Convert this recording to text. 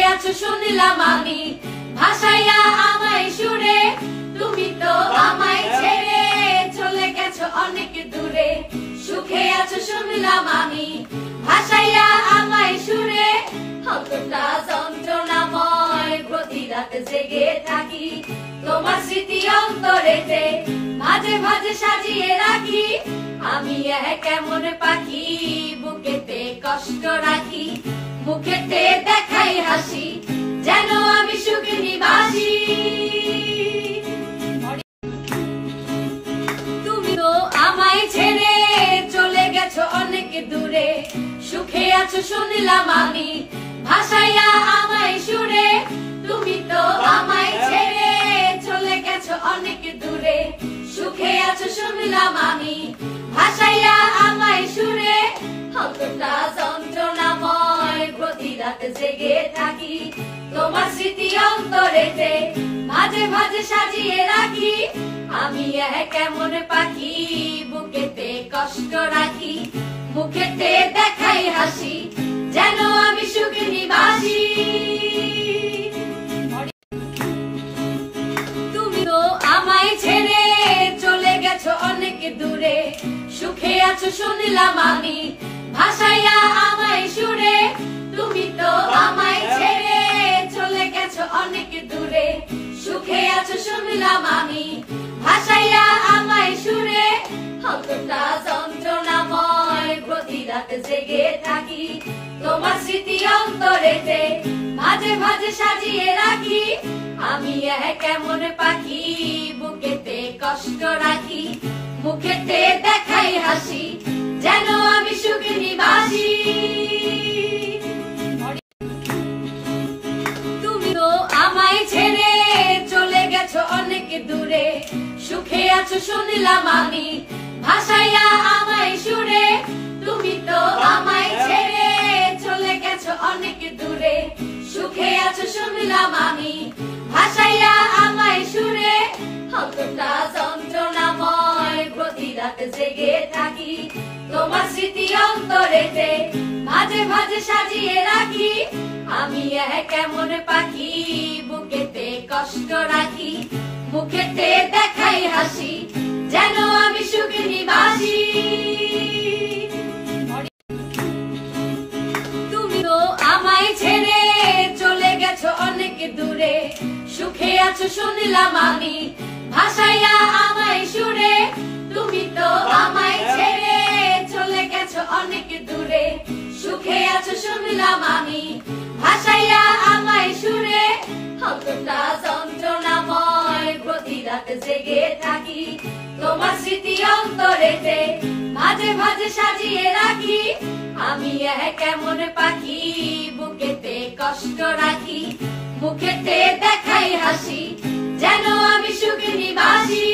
আছো শুনলাম আমি ভাসাইয়া আমায় সুরে তুমি তো আমায় ছেড়ে চলে গেছো অনেক দূরে সুখে আছো শুনলাম আমি ভাসাইয়া আমায় সুরে কতটা যন্ত্রণাময় প্রতি রাত জেগে থাকি তোমার স্মৃতি অন্তরেতে মাঝে মাঝে সাজিয়ে রাখি আমি কেমন পাখি বুকেতে কষ্ট রাখি মুখেতে দেখাই হাসি যেন আমি সুখে নিবাসী তুমি তো আমায় ছেড়ে চলে গেছো অনেক দূরে সুখে আছো শুনলাম আমি ভাসাইয়া আমায় সুরে তুমি তো আমায় ছেড়ে চলে গেছো অনেক দূরে সুখে আছো শুনলাম আমি ভাসাইয়া আমায় সুরে কতটা যন্ত্রণাময় প্রতি রাত জেগে থাকি তোমার স্মৃতি অন্তরেতে মাঝে মাঝে সাজিয়ে রাখি আমি কেমন পাখি বুকেতে কষ্ট রাখি মুখেতে দেখাই হাসি যেন আমি সুখে নিবাসী তুমি তো আমায় ছেড়ে চলে গেছো অনেক দূরে সুখে আছো শুনলাম আমি ভাসাইয়া আমায় সুরে তুমি তো আমায় ছেড়ে চলে গেছো অনেক দূরে সুখে আছো শুনলাম আমি ভাসাইয়া আমায় সুরে কতটা যন্ত্রণাময় প্রতি রাত জেগে থাকি তোমার স্মৃতি অন্তরেতে মাঝে মাঝে সাজিয়ে রাখি আমি কেমন পাখি বুকেতে কষ্ট রাখি মুখেতে দেখাই হাসি যেন আমি সুখে নিবাসী তুমি তো আমায় ছেড়ে চলে গেছো অনেক দূরে সুখে আছো শুনলাম আমি ভাসাইয়া আমায় সুরে তুমি তো আমায় ছেড়ে চলে গেছো অনেক দূরে সুখে আছো শুনলাম আমি ভাসাইয়া আমায় সুরে কতটা যন্ত্রণাময় প্রতি রাত জেগে থাকি তোমার স্মৃতি অন্তরেতে মাঝে মাঝে সাজিয়ে রাখি আমি কেমন পাখি বুকেতে কষ্ট রাখি, মুখেতে দেখাই হাসি যেন আমি সুখে নিবাসী। তুমি তো আমায় ছেড়ে চলে গেছো অনেক দূরে সুখে আছো শুনলাম আমি ভাসাইয়া আমায় সুরে তুমি তো আমায় ছেড়ে চলে গেছো অনেক দূরে সুখে আছো শুনলাম আমি ভাসাইয়া আমায় সুরে কতটা যন্ত্রণাময় প্রতি রাত জেগে থাকি তোমার স্মৃতি অন্তরেতে মাঝে মাঝে সাজিয়ে রাখি আমি কেমন পাখি বুকেতে কষ্ট রাখি মুখেতে দেখাই হাসি যেন আমি সুখে নিবাসী। তুমি তো আমায় ছেড়ে চলে গেছো অনেক দূরে সুখে আছো শুনলাম আমি ভাসাইয়া আমায় সুরে তুমি তো আমায় ছেড়ে চলে গেছো অনেক দূরে সুখে আছো শুনলাম আমি ভাসাইয়া আমায় সুরে কতটা যন্ত্রণাময় প্রতি রাত জেগে থাকি তোমার স্মৃতি অন্তরেতে মাঝে মাঝে সাজিয়ে রাখি আমি কেমন পাখি বুকেতে কষ্ট রাখি মুখেতে দেখাই হাসি যেন আমি সুখে নিবাসী।